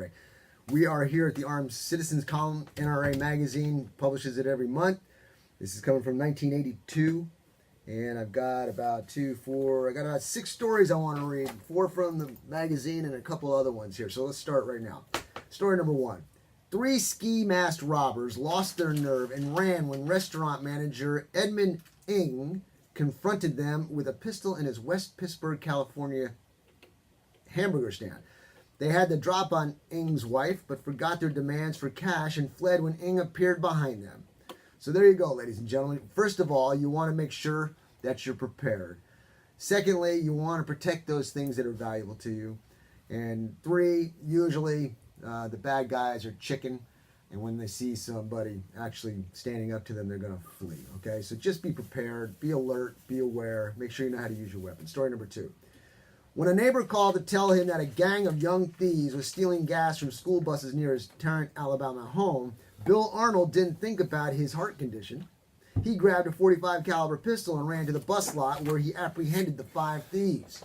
Saturday. We are here at the Armed Citizens column. NRA magazine publishes it every month. This is coming from 1982. And I've got about 6 stories I want to read. 4 from the magazine and a couple other ones here. So let's start right now. Story number 1. 3 ski-masked robbers lost their nerve and ran when restaurant manager Edmund Ng confronted them with a pistol in his West Pittsburgh, California hamburger stand. They had the drop on Ng's wife, but forgot their demands for cash and fled when Ng appeared behind them. So there you go, ladies and gentlemen. First of all, you want to make sure that you're prepared. Secondly, you want to protect those things that are valuable to you. And 3, usually the bad guys are chicken, and when they see somebody actually standing up to them, they're going to flee. Okay, so just be prepared, be alert, be aware, make sure you know how to use your weapon. Story number 2. When a neighbor called to tell him that a gang of young thieves was stealing gas from school buses near his Tarrant, Alabama home, Bill Arnold didn't think about his heart condition. He grabbed a .45 caliber pistol and ran to the bus lot where he apprehended the 5 thieves.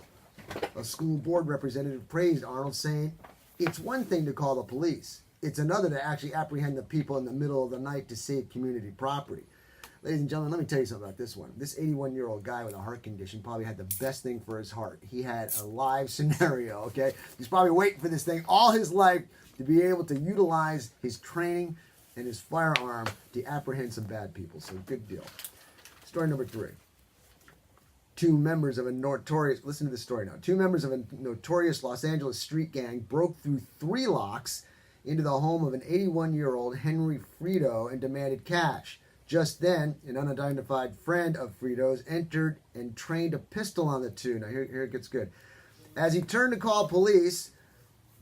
A school board representative praised Arnold, saying, "It's one thing to call the police. It's another to actually apprehend the people in the middle of the night to save community property." Ladies and gentlemen, let me tell you something about this one. This 81-year-old guy with a heart condition probably had the best thing for his heart. He had a live scenario, okay? He's probably waiting for this thing all his life to be able to utilize his training and his firearm to apprehend some bad people. So good deal. Story number 3. 2 members of a notorious, listen to this story now. 2 members of a notorious Los Angeles street gang broke through 3 locks into the home of an 81-year-old Henry Frito and demanded cash. Just then, an unidentified friend of Frito's entered and trained a pistol on the 2. Now, here it gets good. As he turned to call police,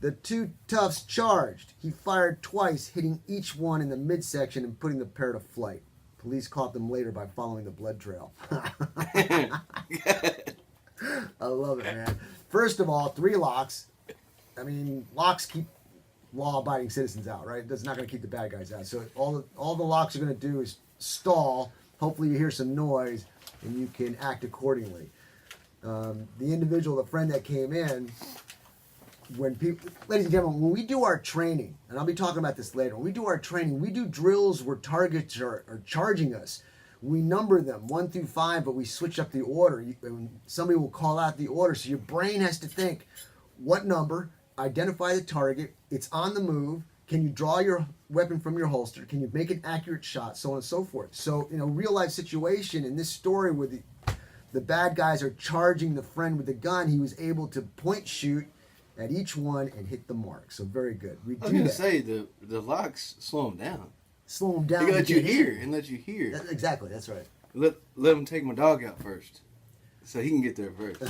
the 2 toughs charged. He fired twice, hitting each one in the midsection and putting the pair to flight. Police caught them later by following the blood trail. I love it, man. First of all, 3 locks. I mean, locks keep law-abiding citizens out, right? That's not going to keep the bad guys out. So all the locks are going to do is stall. Hopefully you hear some noise and you can act accordingly. The individual, the friend that came in, when people, ladies and gentlemen, when we do our training, and I'll be talking about this later, when we do our training, we do drills where targets are charging us. We number them 1 through 5, but we switch up the order. Somebody will call out the order, so your brain has to think, what number, identify the target, it's on the move, can you draw your weapon from your holster, can you make an accurate shot, so on and so forth. So, real life situation in this story where the bad guys are charging the friend with the gun, he was able to point shoot at each one and hit the mark. So very good. I was going to say, the locks slow them down. Slow them down. They let you hear and let you hear. Exactly, that's right. Let him take my dog out first, so he can get there first.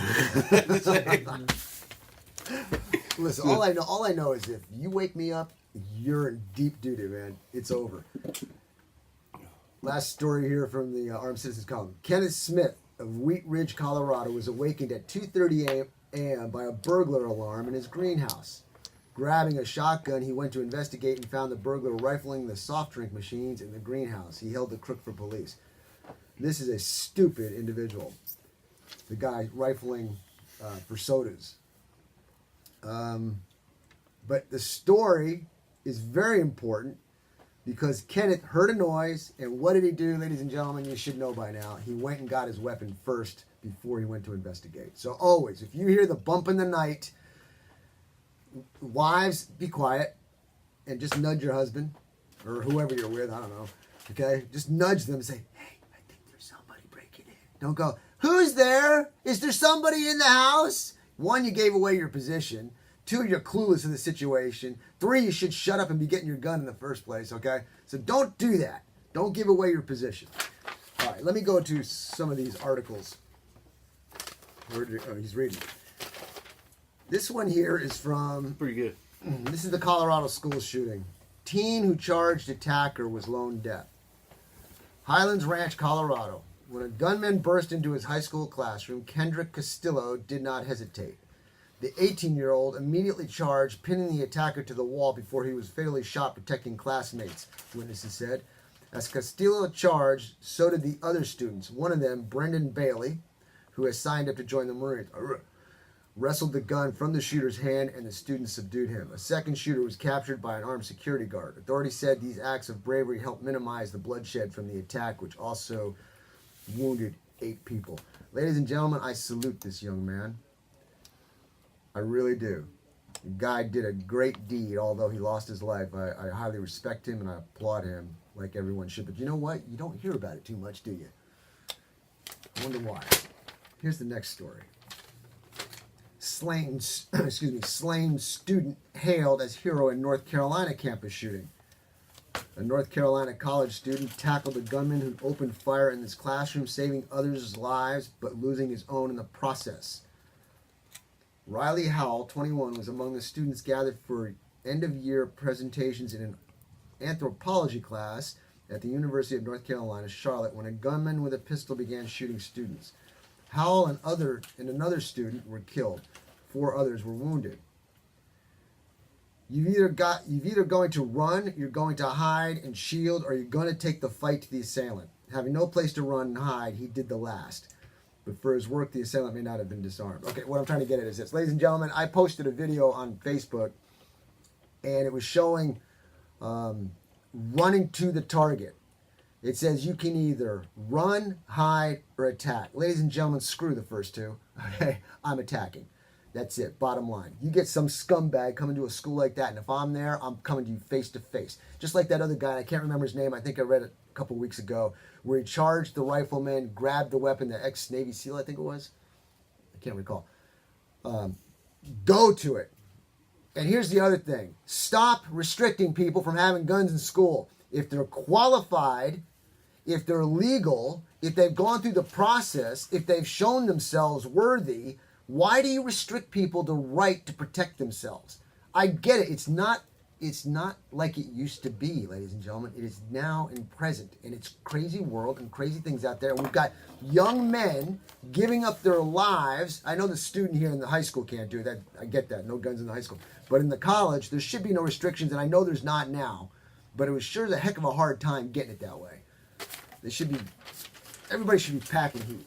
Listen, all I know is if you wake me up, you're in deep doo-doo, man. It's over. Last story here from the Armed Citizens column. Kenneth Smith of Wheat Ridge, Colorado, was awakened at 2:30 a.m. by a burglar alarm in his greenhouse. Grabbing a shotgun, he went to investigate and found the burglar rifling the soft drink machines in the greenhouse. He held the crook for police. This is a stupid individual. The guy rifling for sodas. But the story is very important because Kenneth heard a noise, and what did he do, ladies and gentlemen? You should know by now. He went and got his weapon first before he went to investigate. So always, if you hear the bump in the night, wives, be quiet and just nudge your husband or whoever you're with. I don't know. Okay? Just nudge them and say, "Hey, I think there's somebody breaking in." Don't go, "Who's there? Is there somebody in the house?" 1, you gave away your position. 2, you're clueless in the situation. 3, you should shut up and be getting your gun in the first place, okay? So don't do that. Don't give away your position. All right, let me go to some of these articles. Oh, he's reading. This one here is from... Pretty good. This is the Colorado school shooting. Teen who charged attacker was lone death. Highlands Ranch, Colorado. When a gunman burst into his high school classroom, Kendrick Castillo did not hesitate. The 18-year-old immediately charged, pinning the attacker to the wall before he was fatally shot protecting classmates, witnesses said. As Castillo charged, so did the other students. One of them, Brendan Bailey, who has signed up to join the Marines. wrestled the gun from the shooter's hand, and the student subdued him. A second shooter was captured by an armed security guard. Authorities said these acts of bravery helped minimize the bloodshed from the attack, which also wounded 8 people. Ladies and gentlemen, I salute this young man. I really do. The guy did a great deed, although he lost his life. I highly respect him and I applaud him like everyone should. But you know what? You don't hear about it too much, do you? I wonder why. Here's the next story. Slain student hailed as hero in North Carolina campus shooting. A North Carolina college student tackled a gunman who opened fire in his classroom, saving others' lives but losing his own in the process. Riley Howell, 21, was among the students gathered for end-of-year presentations in an anthropology class at the University of North Carolina, Charlotte, when a gunman with a pistol began shooting students. Howell and another student were killed. 4 others were wounded. You've either going to run, you're going to hide and shield, or you're going to take the fight to the assailant. Having no place to run and hide, he did the last. But for his work, the assailant may not have been disarmed. Okay, what I'm trying to get at is this. Ladies and gentlemen, I posted a video on Facebook, and it was showing running to the target. It says you can either run, hide, or attack. Ladies and gentlemen, screw the first 2. Okay, I'm attacking. That's it, bottom line. You get some scumbag coming to a school like that, and if I'm there, I'm coming to you face to face. Just like that other guy, I can't remember his name, I think I read it a couple weeks ago, where he charged the rifleman, grabbed the weapon, the ex-Navy SEAL, I think it was. I can't recall. Go to it. And here's the other thing. Stop restricting people from having guns in school. If they're qualified, if they're legal, if they've gone through the process, if they've shown themselves worthy, why do you restrict people the right to protect themselves? I get it. It's not like it used to be, ladies and gentlemen. It is now and present. And it's crazy world and crazy things out there. And we've got young men giving up their lives. I know the student here in the high school can't do that. I get that. No guns in the high school. But in the college, there should be no restrictions. And I know there's not now. But it was sure as a heck of a hard time getting it that way. Everybody should be packing heat.